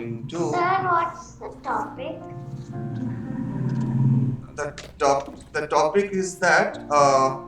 going to Sir, what's the topic? the topic is that uh,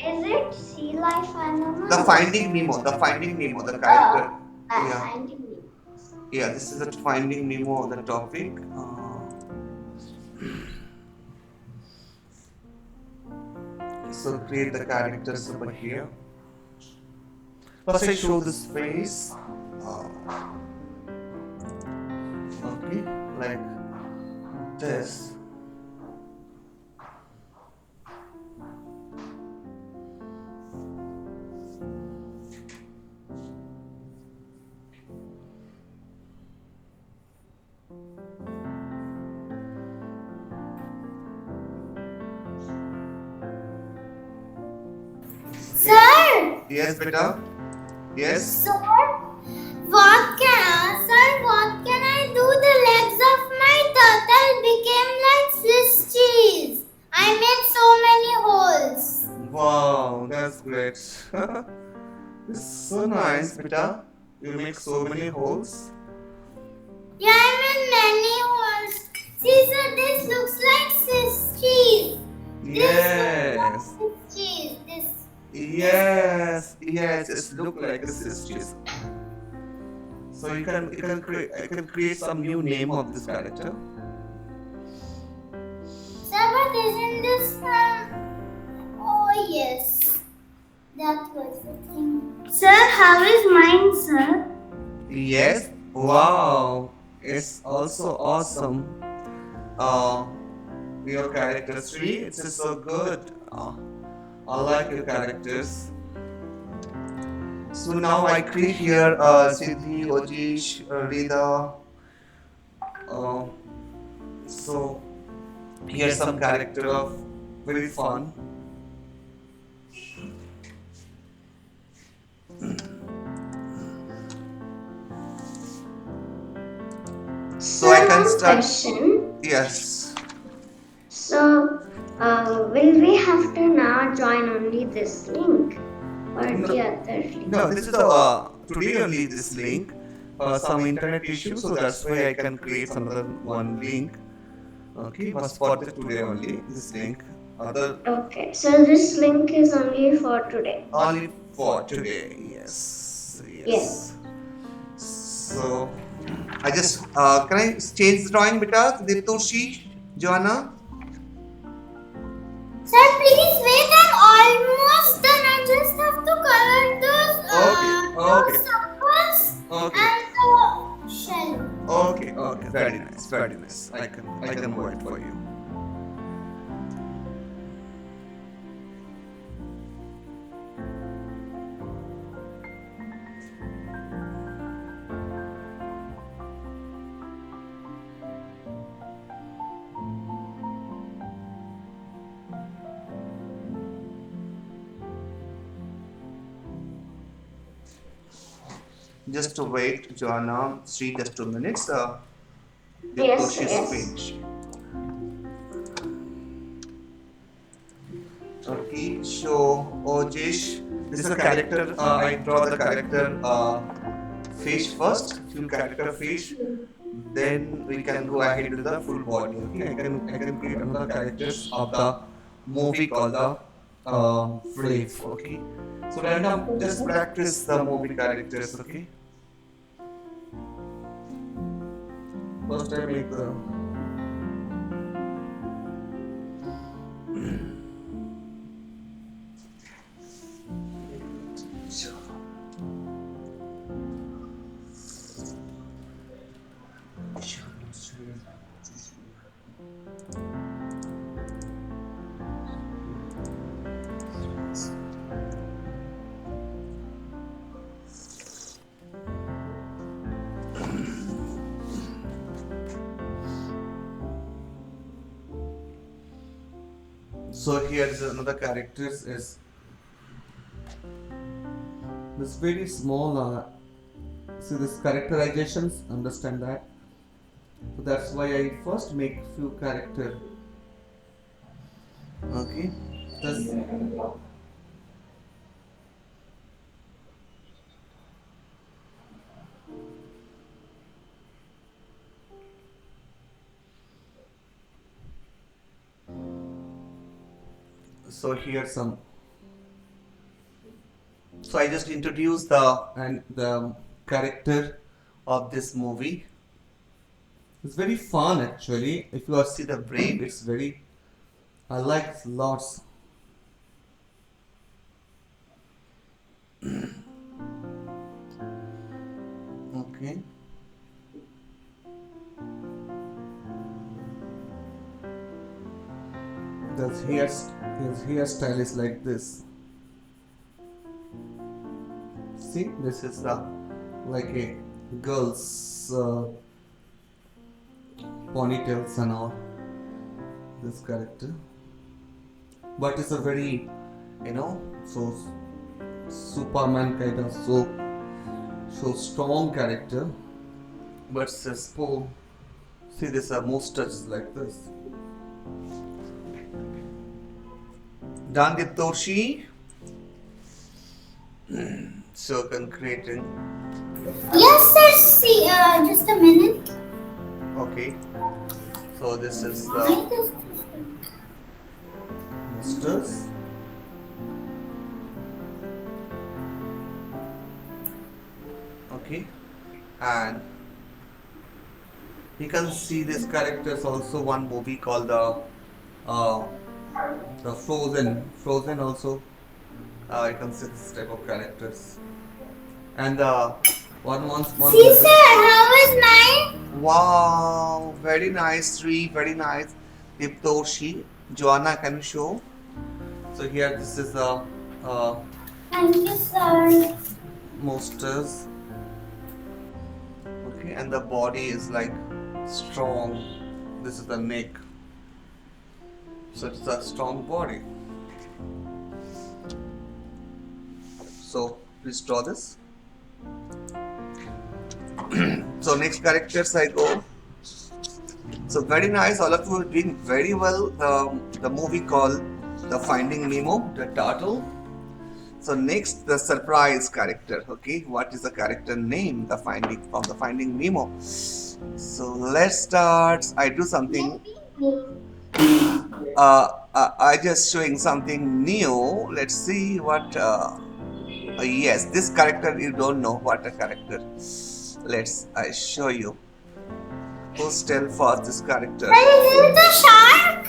Is it sea life the animals? Finding Nemo, the character. Oh, Yeah, finding me. yeah. This is the Finding Nemo, the topic. So create the characters over here. First, I show this face. Okay, like this. Sir! Yes, beta. Yes. Sir, what can I do? The legs of my turtle became like Swiss cheese. I made so many holes. Wow, that's great. It's so nice, beta. You make so many holes. Yeah, I made many holes. See, sir, this looks like Swiss cheese. This looks like Yes. Swiss cheese. This. Yes, it's look like a sisters. So I can create some new name of this character. Sir, but isn't this from? Oh yes, that was the thing. Sir, how is mine, sir? Yes. Wow. It's also awesome. Uh, your character Sri, it's just so good. I like your characters. So now I create here Siddhi, Ojish, Rida. Uh, so here's some character of very fun. So I can start. Question. Yes. So, will we have to now join only this link or No, the other link? no, this is the today only this link. Some internet issue, so that's why I can create another one link. Okay, was for the today only this link. Other Okay, so this link is only for today. only for today. Yes, Yes. yes. So I just can I change the drawing, beta? Diptoshi, Joanna. Sir, please wait. I'm almost done. I just have to color those Okay, circles okay, and the shell. okay. Very nice, very nice. I can wait for you. Just to wait, Joanna. See, just 2 minutes. Yes, Diptoshi's yes. page. Okay, so Ojish, this is a character. I draw the character fish first, few character fish. Then we can go ahead to the full body. Okay, I can create another characters of the movie called the Brave. Okay, so random just practice the movie characters. Okay, first I make the so here is another characters is this very small see this characterizations understand that, so that's why I first make few character. Okay, this So here some. So I just introduced the character of this movie. It's very fun actually. If you see the brave, it's very. I like lots. Okay. His hairstyle is like this. See, this is the like a girl's ponytails and all. This character, but it's a very, so Superman kind of so strong character. But see this mustache like this. Done with Toshi. So concreting. Yes, sir. See, just a minute. Okay. So this is Why the does musters. Okay. And you can see this characters also one movie called the Frozen. Frozen also. You can see this type of characters. And one. See, sir, how is mine? Wow, very nice, Sri, very nice. Diptoshi, Joanna, can you show? So here, this is the Thank you, sir. monsters. Okay, and the body is like strong. This is the neck. So it's a strong body. So please draw this. So next characters I go. So very nice, all of you are doing very well. The movie called The Finding Nemo, the turtle. So next the surprise character. Okay, what is the character name? The Finding Nemo. So let's start. I do something. I just showing something new. Let's see what. Yes, this character you don't know what a character. I show you. Who's tell first this character? But is it a shark?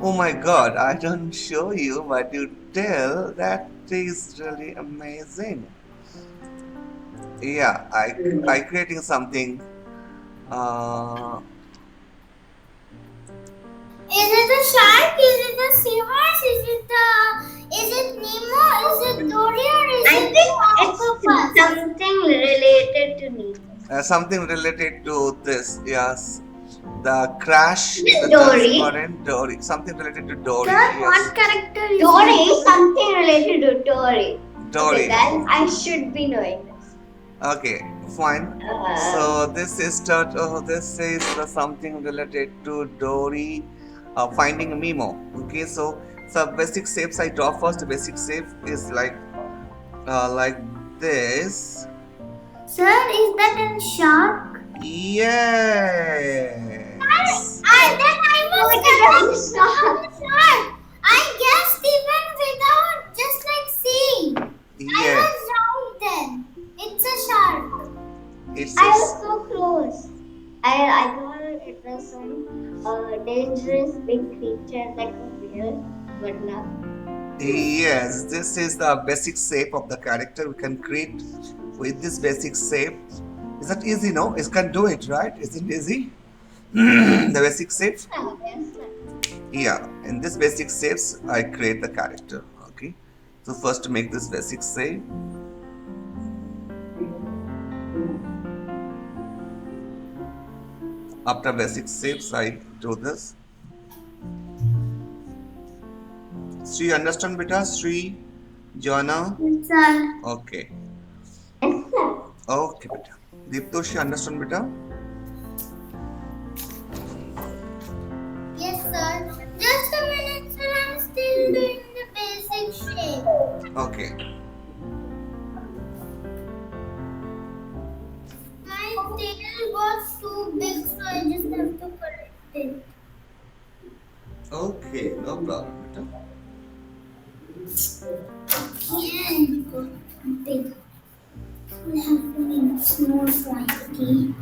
Oh my god, I don't show you, but you tell. That is really amazing. Yeah, I creating something. Is it a shark? Is it a seahorse? Is it Nemo? Is it Dory or is it octopus? Something related to Nemo. Something related to this, yes. The crash, the Dory. transparent Dory. Something related to Dory. Sir, Yes. what character is Dory, it? something related to Dory. Dory. Okay, then I should be knowing this. Okay, fine. So this is something related to Dory, finding Nemo. Okay, so basic shapes I draw first. The basic shape is like this. Sir, is that a shark? Yes. Then I was correct. Shark. I guessed even without just like seeing. I Yes. was wrong then. It's a shark. It's I was so close. I thought it was some dangerous big creature like a whale, but not. Yes, this is the basic shape of the character we can create with this basic shape. Is that easy? No, you can do it, right? Isn't it easy? The basic shape. Oh, yes, sir. Yeah, in this basic shapes I create the character. Okay, so first to make this basic shape. After basic shapes I do this. Sri, understand beta? Sri, Jana? Sir. Okay. Yes, sir. Okay beta. Deeptoshi, understand beta? Yes, sir. Just a minute, sir. I'm still doing the basic shape. Okay. My tail was too big, so I just have to correct it. Okay, no problem beta. Yeah, got big. We have to make small fly. Okay.